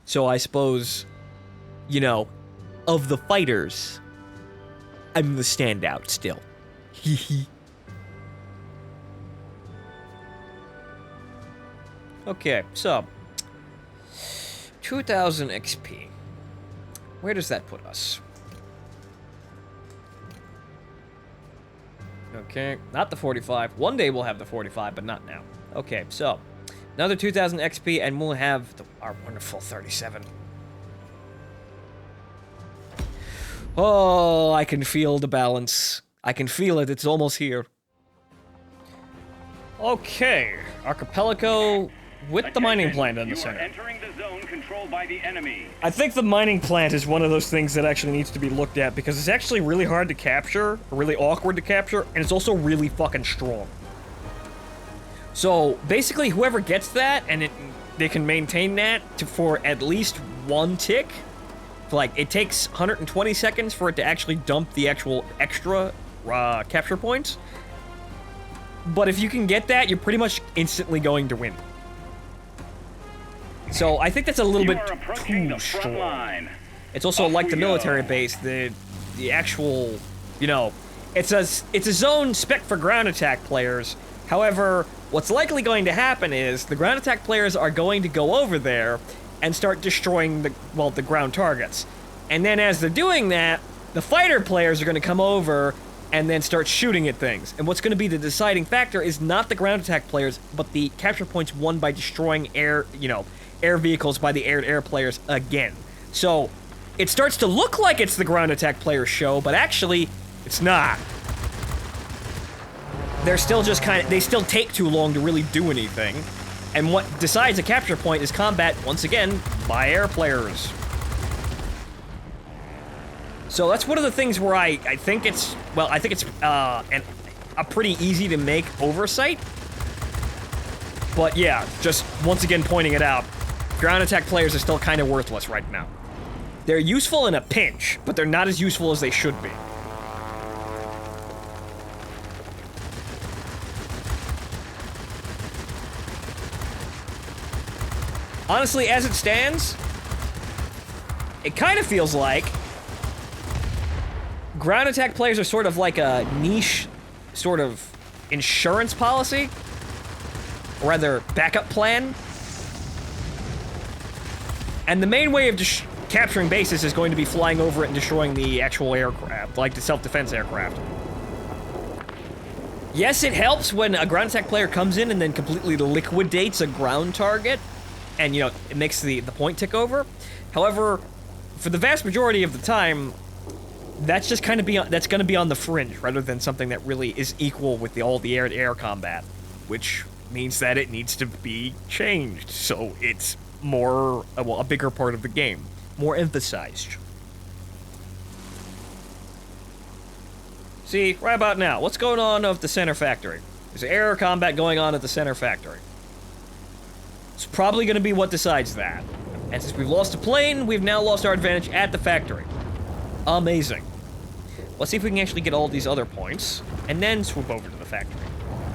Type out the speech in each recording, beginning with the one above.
So I suppose, you know, of the fighters, I'm the standout still. Hehe. Okay, so 2000 XP. Where does that put us? Okay, not the 45. One day we'll have the 45, but not now. Okay, so another 2000 XP, and we'll have our wonderful 37. Oh, I can feel the balance. I can feel it. It's almost here. Okay, archipelago with the mining plant in the center. Entering the zone controlled by the enemy. I think the mining plant is one of those things that actually needs to be looked at because it's actually really hard to capture, really awkward to capture, and it's also really fucking strong. So basically, whoever gets that and they can maintain that for at least one tick. Like, it takes 120 seconds for it to actually dump the actual extra capture points. But if you can get that, you're pretty much instantly going to win. So I think that's a little bit too strong. It's also like the military base, the actual, you know, it's a zone spec for ground attack players. However, what's likely going to happen is the ground attack players are going to go over there and start destroying the ground targets. And then as they're doing that, the fighter players are going to come over and then start shooting at things. And what's going to be the deciding factor is not the ground attack players, but the capture points won by destroying air vehicles by the air-to-air players again. So it starts to look like it's the ground attack players' show, but actually, it's not. They're still just they still take too long to really do anything. And what decides a capture point is combat, once again, by air players. So that's one of the things where I think it's a pretty easy to make oversight. But yeah, just once again pointing it out, ground attack players are still kind of worthless right now. They're useful in a pinch, but they're not as useful as they should be. Honestly, as it stands, it kind of feels like ground attack players are sort of like a niche sort of insurance policy, or rather backup plan. And the main way of capturing bases is going to be flying over it and destroying the actual aircraft, like the self-defense aircraft. Yes, it helps when a ground attack player comes in and then completely liquidates a ground target, and, you know, it makes the point tick over. However, for the vast majority of the time, that's just kind of that's going to be on the fringe, rather than something that really is equal with all the air-to-air combat, which means that it needs to be changed, so it's more, a bigger part of the game, more emphasized. See, right about now, what's going on of the center factory? There's air combat going on at the center factory. It's probably going to be what decides that. And since we've lost a plane, we've now lost our advantage at the factory. Amazing. Let's see if we can actually get all these other points, and then swoop over to the factory.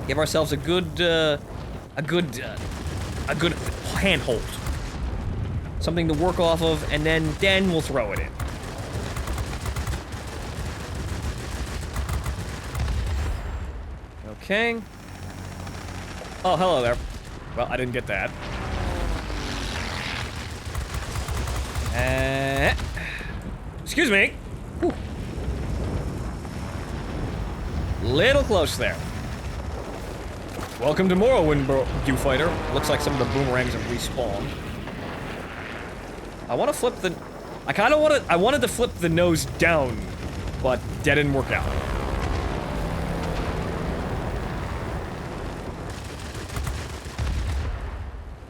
Give ourselves a good handhold. Something to work off of, and then we'll throw it in. Okay. Oh, hello there. Well, I didn't get that. Excuse me. Whew. Little close there. Welcome to Morrowind, viewfighter. Looks like some of the boomerangs have respawned. I want to flip the... I wanted to flip the nose down, but that didn't work out.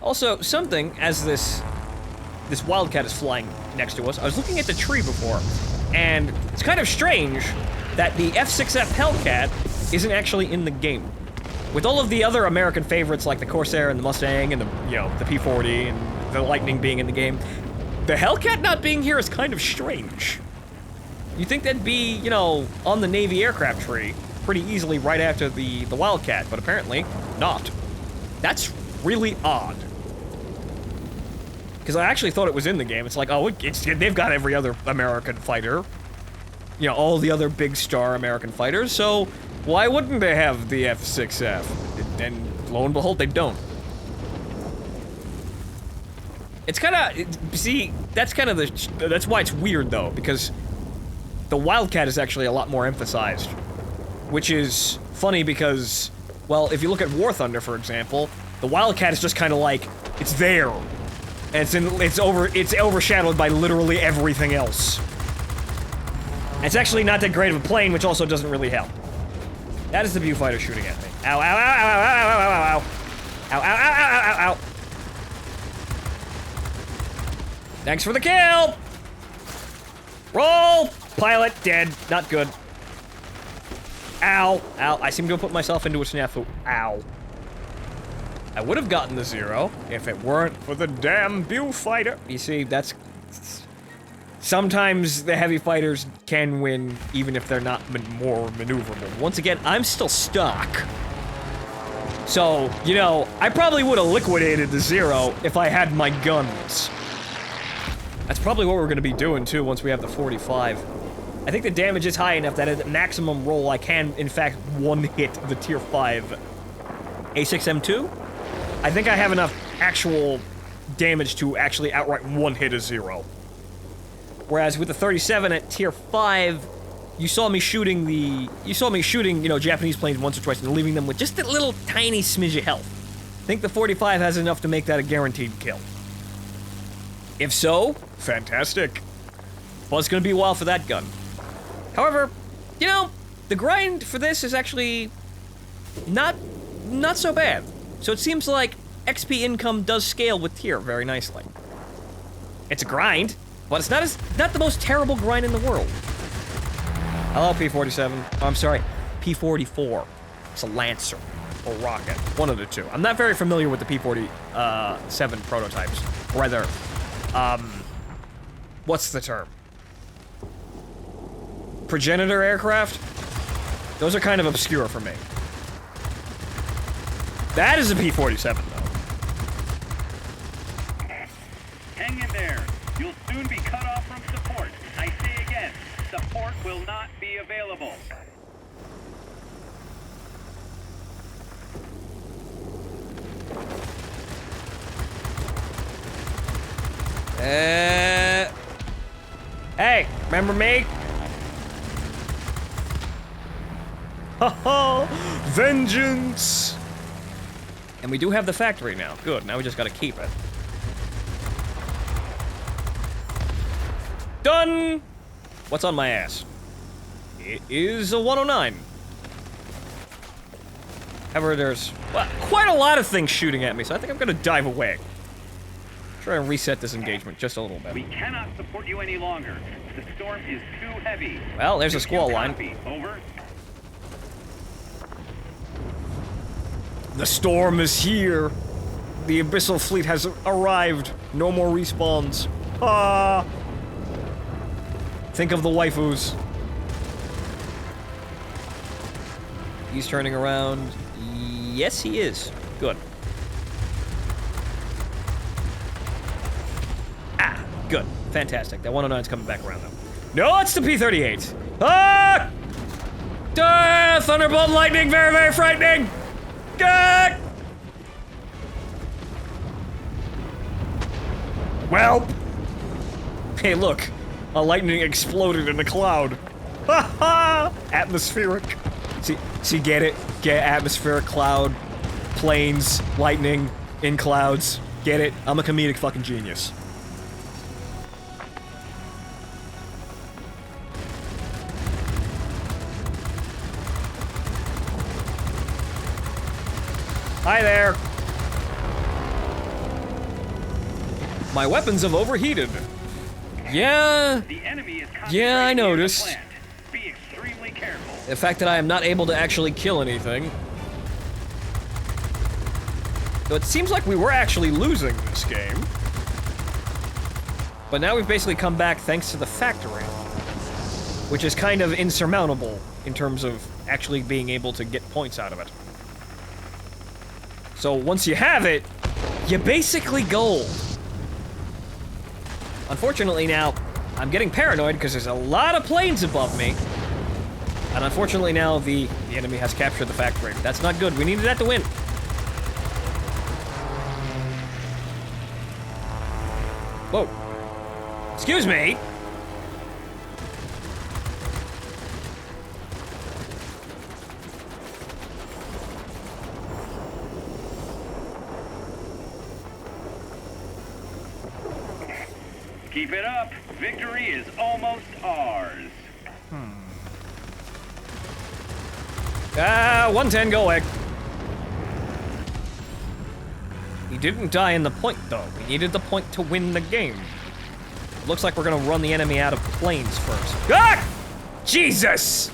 Also, something, as this wildcat is flying next to us, I was looking at the tree before, and it's kind of strange that the F6F Hellcat isn't actually in the game. With all of the other American favorites like the Corsair and the Mustang and the P40 and the Lightning being in the game, the Hellcat not being here is kind of strange. You'd think that'd be, on the Navy aircraft tree pretty easily right after the Wildcat, but apparently not. That's really odd. Because I actually thought it was in the game. It's like, oh, they've got every other American fighter. You know, all the other big star American fighters, so why wouldn't they have the F6F? And lo and behold, they don't. It's kind of, see, that's kind of that's why it's weird though, because the Wildcat is actually a lot more emphasized. Which is funny because, well, if you look at War Thunder, for example, the Wildcat is just kind of like, it's there. And it's overshadowed by literally everything else. And it's actually not that great of a plane, which also doesn't really help. That is the viewfighter shooting at me. Ow, ow, ow, ow, ow, ow, ow, ow. Ow, ow, ow, ow, ow, ow. Thanks for the kill! Roll! Pilot, dead. Not good. Ow, ow. I seem to have put myself into a snafu. Ow. I would have gotten the 0 if it weren't for the damn viewfighter. You see, that's... Sometimes the heavy fighters can win, even if they're not more maneuverable. Once again, I'm still stuck. So, you know, I probably would have liquidated the 0 if I had my guns. That's probably what we're going to be doing, too, once we have the 45. I think the damage is high enough that at maximum roll, I can, in fact, one-hit the Tier 5 A6M2. I think I have enough actual damage to actually outright one-hit a 0. Whereas with the 37 at Tier 5, you saw me shooting, you know, Japanese planes once or twice and leaving them with just a little tiny smidge of health. I think the 45 has enough to make that a guaranteed kill. If so, fantastic. Well, it's gonna be a while for that gun. However, you know, the grind for this is actually not so bad. So it seems like XP income does scale with tier very nicely. It's a grind, but it's not the most terrible grind in the world. Hello, P-47. Oh, I'm sorry, P-44. It's a Lancer or rocket, one of the two. I'm not very familiar with the P-47 prototypes. Or rather, what's the term? Progenitor aircraft? Those are kind of obscure for me. That is a P-47, though. Hang in there. You'll soon be cut off from support. I say again, support will not be available. Hey, remember me? Haha, vengeance! And we do have the factory now. Good, now we just gotta keep it. Done! What's on my ass? It is a 109. However, there's quite a lot of things shooting at me, so I think I'm gonna dive away. Try and reset this engagement just a little bit. We cannot support you any longer. The storm is too heavy. Well, there's a squall line. Over. The storm is here. The Abyssal Fleet has arrived. No more respawns. Ah! Think of the waifus. He's turning around. Yes, he is. Good. Ah, good. Fantastic. That 109's coming back around, though. No, it's the P-38. Ah! Thunderbolt lightning, very, very frightening. Ah! Well. Hey, look. A lightning exploded in a cloud. Ha ha! Atmospheric. See, get it? Get atmospheric cloud, planes, lightning, in clouds. Get it? I'm a comedic fucking genius. Hi there. My weapons have overheated. Yeah. The enemy is Yeah, I noticed. near the plant. Be extremely careful. The fact that I am not able to actually kill anything. So it seems like we were actually losing this game. But now we've basically come back thanks to the factory. Which is kind of insurmountable in terms of actually being able to get points out of it. So once you have it, you're basically gold. Unfortunately now, I'm getting paranoid because there's a lot of planes above me. And unfortunately now, the enemy has captured the factory. That's not good. We needed that to win. Whoa. Excuse me. Keep it up. Victory is almost ours. 110, go away. He didn't die in the point, though. We needed the point to win the game. Looks like we're gonna run the enemy out of planes first. Ah! Jesus!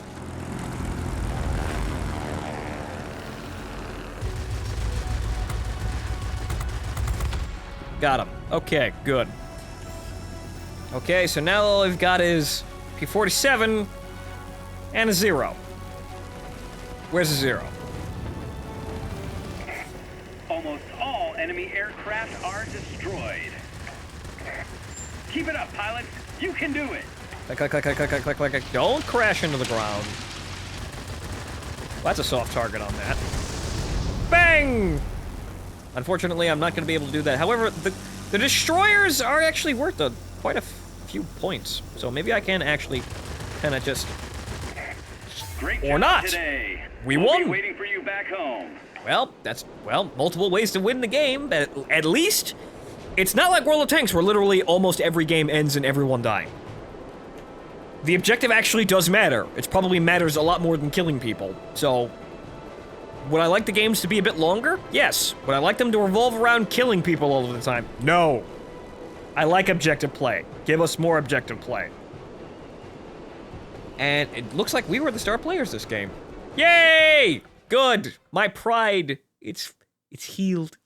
Got him. Okay, good. Okay, so now all we've got is P-47 and a 0. Where's the 0? Almost all enemy aircraft are destroyed. Keep it up, pilots. You can do it. Click, click, click, click, click, click, click, click. Don't crash into the ground. Well, that's a soft target on that. Bang! Unfortunately, I'm not going to be able to do that. However, the destroyers are actually worth quite a few points. So maybe I can actually kind of just... Great or job not. Today. We We'll won. be waiting for you back home. Well, that's, well, multiple ways to win the game, but at least it's not like World of Tanks where literally almost every game ends in everyone dying. The objective actually does matter. It probably matters a lot more than killing people. So, would I like the games to be a bit longer? Yes. Would I like them to revolve around killing people all of the time? No. I like objective play. Give us more objective play. And it looks like we were the star players this game. Yay! Good. My pride, it's healed.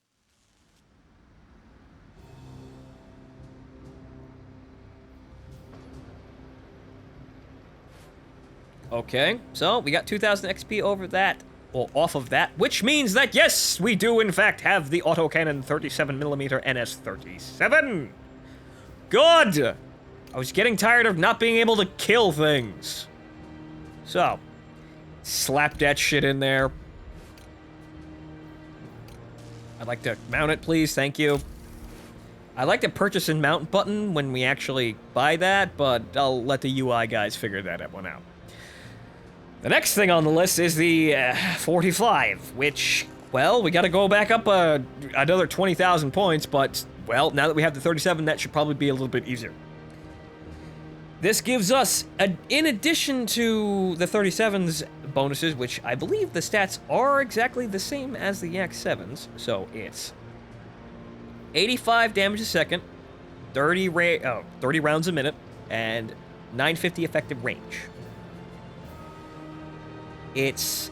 Okay, so we got 2,000 XP over that, well, off of that, which means that, yes, we do, in fact, have the autocannon 37mm NS-37. Good! I was getting tired of not being able to kill things. So, slap that shit in there. I'd like to mount it, please, thank you. I'd like to purchase and mount button when we actually buy that, but I'll let the UI guys figure that one out. The next thing on the list is the 45, which, well, we gotta go back up another 20,000 points, but, well, now that we have the 37, that should probably be a little bit easier. This gives us, in addition to the 37's bonuses, which I believe the stats are exactly the same as the Yak 7's, so it's 85 damage a second, 30 rounds a minute, and 950 effective range. It's,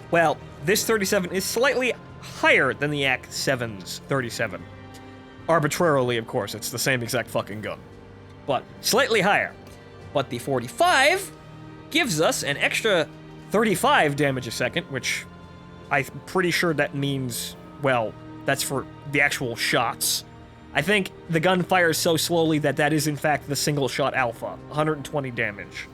well, this 37 is slightly higher than the Yak 7's 37. Arbitrarily, of course, it's the same exact fucking gun. But slightly higher. But the 45 gives us an extra 35 damage a second, which I'm pretty sure that means, well, that's for the actual shots. I think the gun fires so slowly that is in fact the single shot alpha, 120 damage.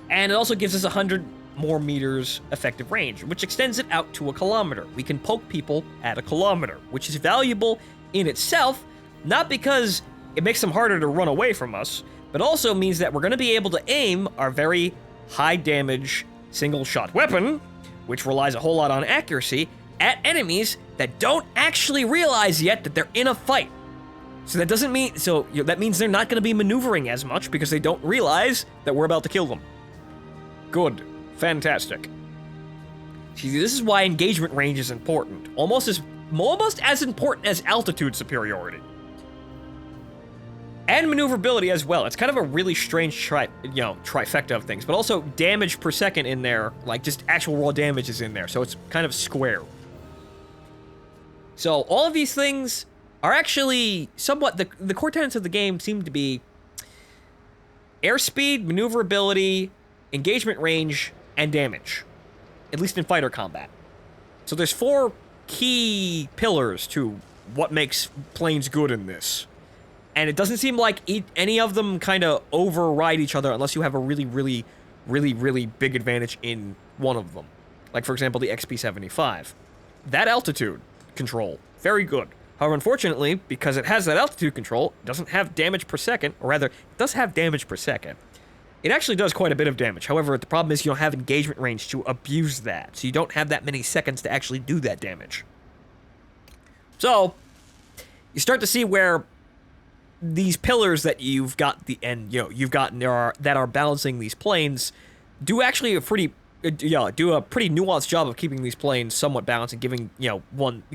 And it also gives us 100 more meters effective range, which extends it out to a kilometer. We can poke people at a kilometer, which is valuable in itself, not because it makes them harder to run away from us, but also means that we're going to be able to aim our very high damage single shot weapon, which relies a whole lot on accuracy, at enemies that don't actually realize yet that they're in a fight. So that doesn't mean, that means they're not going to be maneuvering as much because they don't realize that we're about to kill them. Good. Fantastic. See, this is why engagement range is important. Almost as important as altitude superiority. And maneuverability as well. It's kind of a really strange trifecta of things, but also damage per second in there, like just actual raw damage is in there, so it's kind of square. So all of these things are actually somewhat, the core tenets of the game seem to be airspeed, maneuverability, engagement range, and damage. At least in fighter combat. So there's 4 key pillars to what makes planes good in this. And it doesn't seem like any of them kind of override each other unless you have a really big advantage in one of them. Like, for example, the XP-75. That altitude control, very good. However, unfortunately, because it has that altitude control, it doesn't have damage per second, or rather, it does have damage per second. It actually does quite a bit of damage. However, the problem is you don't have engagement range to abuse that, so you don't have that many seconds to actually do that damage. So, you start to see where these pillars that you've got that are balancing these planes do actually a pretty nuanced job of keeping these planes somewhat balanced and giving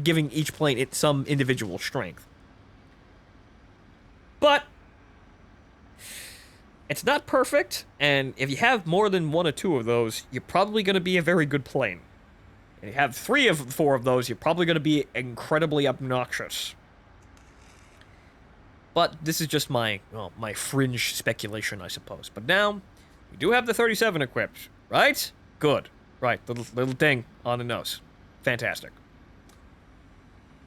giving each plane some individual strength. But it's not perfect, and if you have more than 1 or 2 of those, you're probably going to be a very good plane. And if you have 3 of 4 of those, you're probably going to be incredibly obnoxious. But this is just my fringe speculation, I suppose. But now, we do have the 37 equipped, right? Good. Right, little thing on the nose. Fantastic.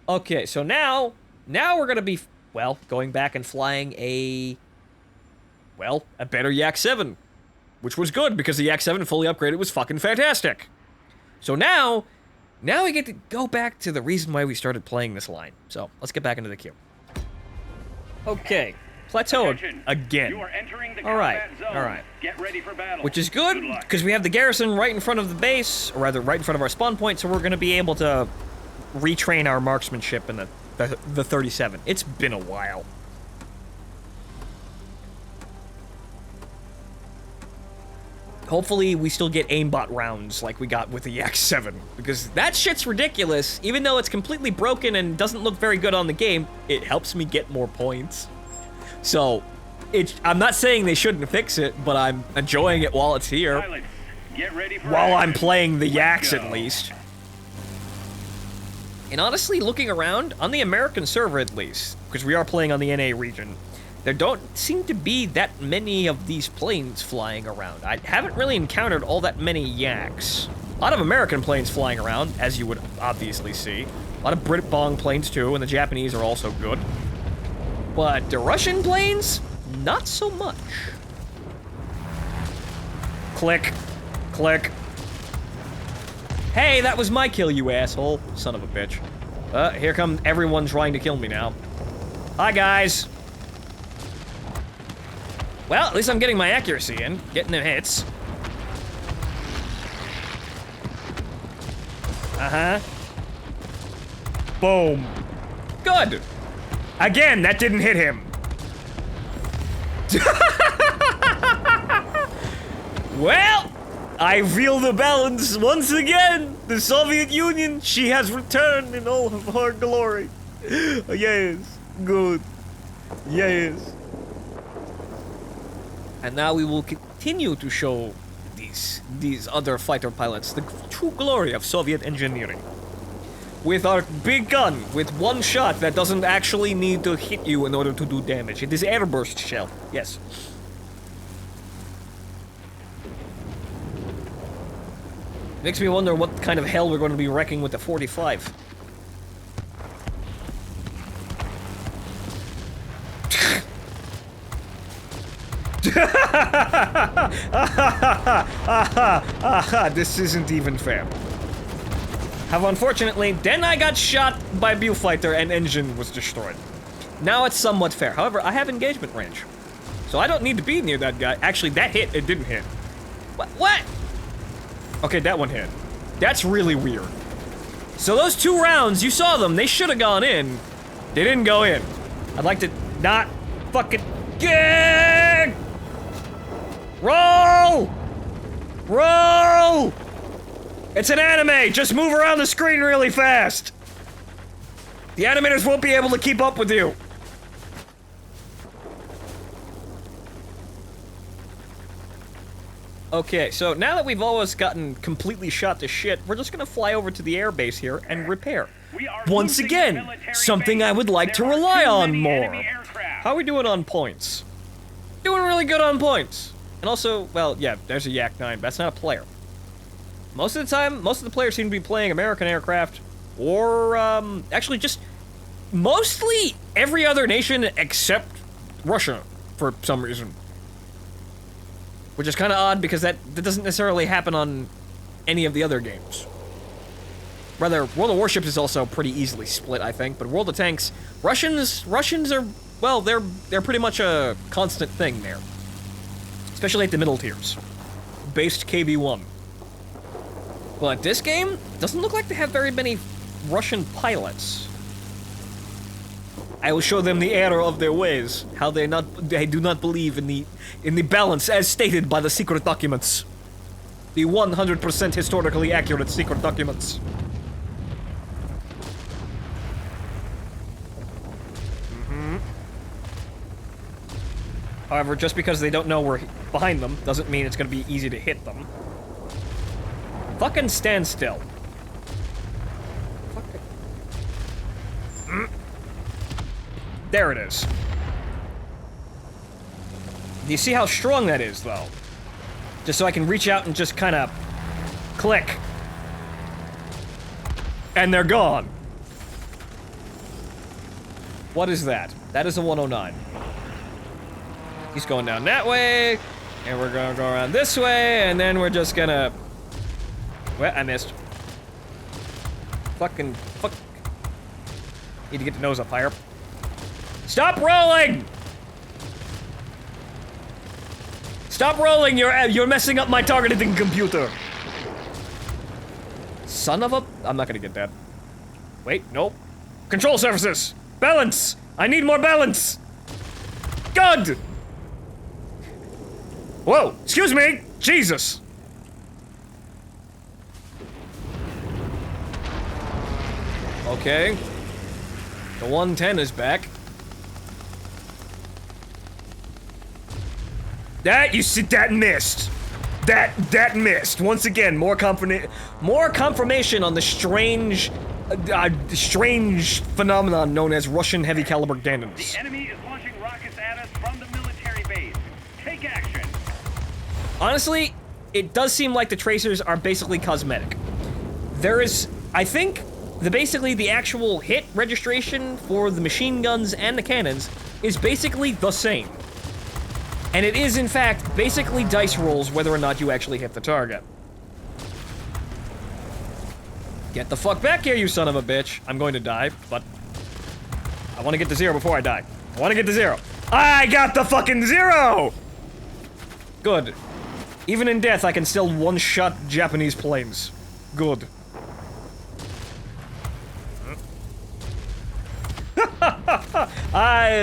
Okay, so now we're gonna be, going back and flying a better Yak-7. Which was good, because the Yak-7 fully upgraded was fucking fantastic. So now we get to go back to the reason why we started playing this line. So, let's get back into the queue. Okay, plateaued again. All right. Get ready for battle. Which is good, because we have the garrison right in front of the base, or rather, right in front of our spawn point, so we're going to be able to retrain our marksmanship in the 37. It's been a while. Hopefully, we still get aimbot rounds like we got with the Yak-7, because that shit's ridiculous. Even though it's completely broken and doesn't look very good on the game, it helps me get more points. So, I'm not saying they shouldn't fix it, but I'm enjoying it while it's here. Pilots, get ready for while I'm action. playing the Yaks, Go. at least. And honestly, looking around, on the American server at least, because we are playing on the NA region, there don't seem to be that many of these planes flying around. I haven't really encountered all that many Yaks. A lot of American planes flying around, as you would obviously see. A lot of Brit Bong planes too, and the Japanese are also good. But the Russian planes, not so much. Click. Click. Hey, that was my kill, you asshole. Son of a bitch. Here come everyone trying to kill me now. Hi, guys. Well, at least I'm getting my accuracy in, getting them hits. Uh-huh. Boom. Good. Again, that didn't hit him. Well, I feel the balance once again. The Soviet Union, she has returned in all of her glory. Yes, good. Yes. And now we will continue to show these other fighter pilots the true glory of Soviet engineering. With our big gun, with one shot that doesn't actually need to hit you in order to do damage. It is airburst shell, yes. Makes me wonder what kind of hell we're going to be wrecking with the 45. This isn't even fair. However, unfortunately, then I got shot by a Viewfighter and engine was destroyed. Now it's somewhat fair. However, I have engagement range. So I don't need to be near that guy. Actually, that hit, it didn't hit. What? Okay, that one hit. That's really weird. So those 2 rounds, you saw them, they should have gone in. They didn't go in. I'd like to not fucking... Gag! Roll! Roll! It's an anime! Just move around the screen really fast! The animators won't be able to keep up with you! Okay, so now that we've almost gotten completely shot to shit, we're just gonna fly over to the air base here and repair. Once again, something I would like to rely on more. How are we doing on points? Doing really good on points. And also, well, yeah, there's a Yak-9, but that's not a player. Most of the time, most of the players seem to be playing American aircraft, or, actually just mostly every other nation except Russia for some reason. Which is kind of odd because that doesn't necessarily happen on any of the other games. Rather, World of Warships is also pretty easily split, I think, but World of Tanks, Russians are, well, they're pretty much a constant thing there. Especially at the middle tiers. Based KB1. But this game doesn't look like they have very many Russian pilots. I will show them the error of their ways, how they do not believe in the balance as stated by the secret documents. The 100% historically accurate secret documents. However, just because they don't know we're behind them doesn't mean it's gonna be easy to hit them. Fucking stand still. There it is. Do you see how strong that is, though? Just so I can reach out and just kind of click. And they're gone. What is that? That is a 109. He's going down that way, and we're gonna go around this way, and then we're just gonna... Well, I missed. Fuck. Need to get the nose up higher. Stop rolling! Stop rolling, you're messing up my targeting computer. Son of a... I'm not gonna get that. Wait, nope. Control surfaces! Balance! I need more balance! Good! Whoa, excuse me! Jesus! Okay. The 110 is back. That, you see, that missed. That missed. Once again, more confirmation on the strange phenomenon known as Russian heavy caliber cannons. The enemy is launching rockets at us from the military base. Take action. Honestly, it does seem like the tracers are basically cosmetic. There is, I think, basically the actual hit registration for the machine guns and the cannons is basically the same. And it is, in fact, basically dice rolls whether or not you actually hit the target. Get the fuck back here, you son of a bitch. I'm going to die, but I want to get to 0 before I die. I want to get to 0. I got the fucking 0! Good. Even in death, I can still one-shot Japanese planes. Good.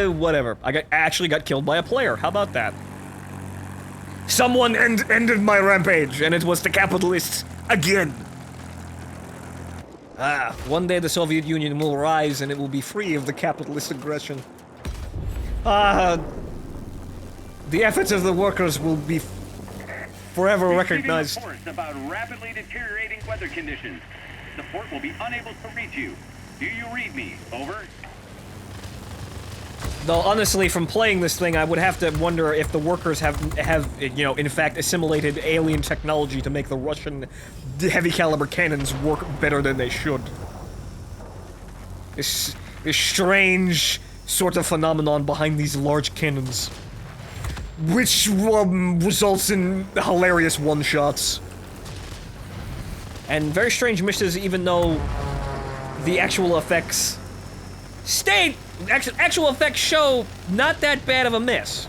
Whatever. I actually got killed by a player. How about that? Someone ended my rampage, and it was the capitalists again. One day the Soviet Union will rise, and it will be free of the capitalist aggression. The efforts of the workers will be forever recognized. Reports about rapidly deteriorating weather conditions. Support will be unable to reach you. Do you read me? Over. Though, honestly, from playing this thing, I would have to wonder if the workers have, you know, in fact, assimilated alien technology to make the Russian heavy caliber cannons work better than they should. This strange sort of phenomenon behind these large cannons. Which, results in hilarious one-shots. And very strange misses, even though the actual effects actual effects show not that bad of a miss.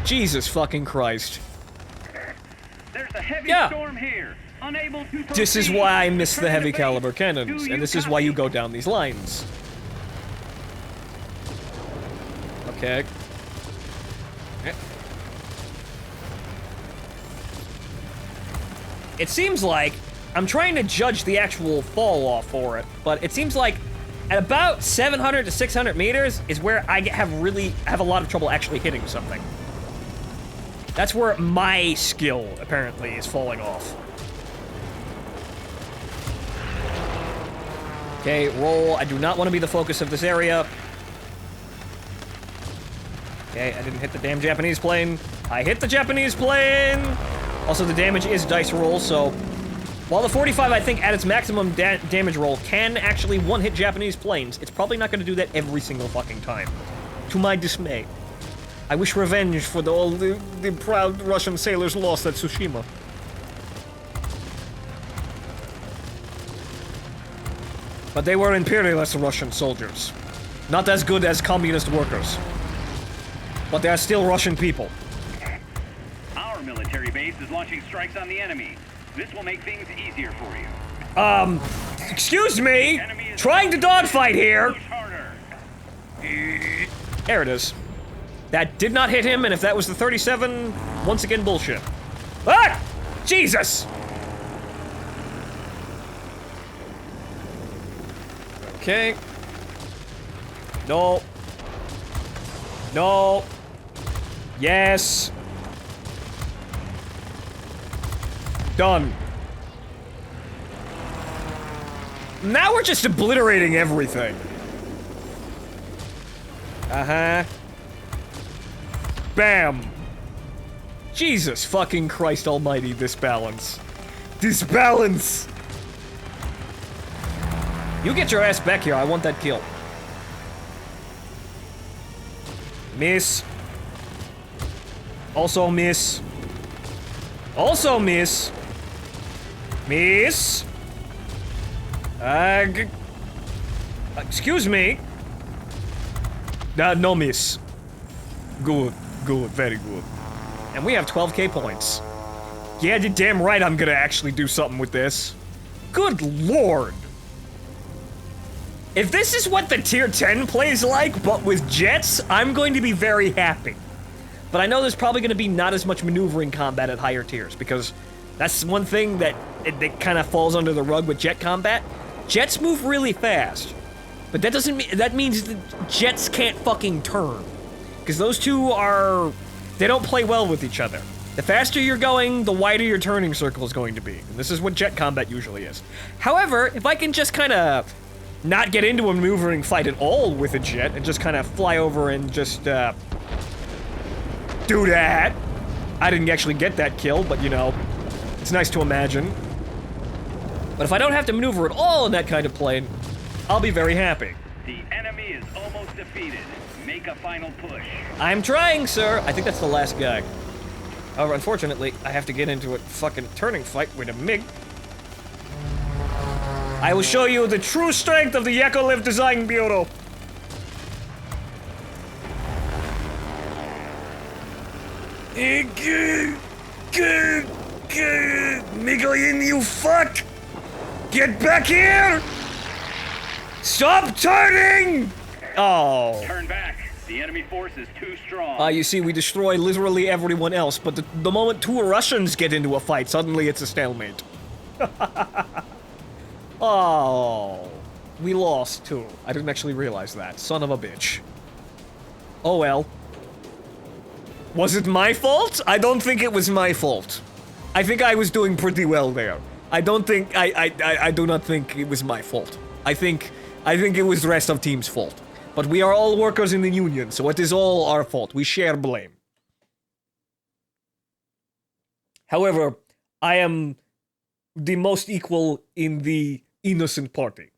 Jesus fucking Christ. There's a heavy storm here. Unable to proceed. This is why I miss the heavy caliber cannons, and this is why you go down these lines. Okay. It seems like I'm trying to judge the actual fall off for it, but it seems like at about 700 to 600 meters is where I have a lot of trouble actually hitting something. That's where my skill, apparently, is falling off. Okay, roll. I do not want to be the focus of this area. Okay, I didn't hit the damn Japanese plane. I hit the Japanese plane! Also, the damage is dice roll, so... While the 45, I think, at its maximum damage roll, can actually one-hit Japanese planes, it's probably not going to do that every single fucking time. to my dismay. I wish revenge for all the proud Russian sailors lost at Tsushima. But they were imperialist Russian soldiers. Not as good as communist workers. But they are still Russian people. Our military base is launching strikes on the enemy. This will make things easier for you. Excuse me! Trying to dogfight here! Push harder. There it is. That did not hit him, and if that was the 37, once again, bullshit. Ah! Jesus! Okay. No. No. Yes. Done. Now we're just obliterating everything. Uh-huh. Bam! Jesus fucking Christ almighty, this balance. This balance! You get your ass back here, I want that kill. Miss. Also miss. Also miss. Miss. Excuse me. No miss. Good. Good, very good. And we have 12k points. Yeah, you're damn right I'm gonna actually do something with this. Good lord! If this is what the tier 10 plays like, but with jets, I'm going to be very happy. But I know there's probably gonna be not as much maneuvering combat at higher tiers, because that's one thing that it kind of falls under the rug with jet combat. Jets move really fast. But that doesn't mean, that means that jets can't fucking turn. Because those two are, they don't play well with each other. The faster you're going, the wider your turning circle is going to be. And this is what jet combat usually is. However, if I can just kind of not get into a maneuvering fight at all with a jet and just kind of fly over and just, do that. I didn't actually get that kill, but you know, it's nice to imagine. But if I don't have to maneuver at all in that kind of plane, I'll be very happy. The enemy is almost defeated. Make a final push. I'm trying, sir. I think that's the last guy. However, unfortunately, I have to get into a fucking turning fight with a MiG. I will show you the true strength of the Yakovlev Design Bureau. Miguelin, you fuck! Get back here! Stop turning! Oh. Turn back. The enemy force is too strong. You see, we destroy literally everyone else, but the moment two Russians get into a fight, suddenly it's a stalemate. Oh. We lost, too. I didn't actually realize that. Son of a bitch. Oh well. Was it my fault? I don't think it was my fault. I think I was doing pretty well there. I don't think, I do not think it was my fault. I think it was the rest of team's fault. But we are all workers in the union, so it is all our fault. We share blame. However, I am the most equal in the innocent party.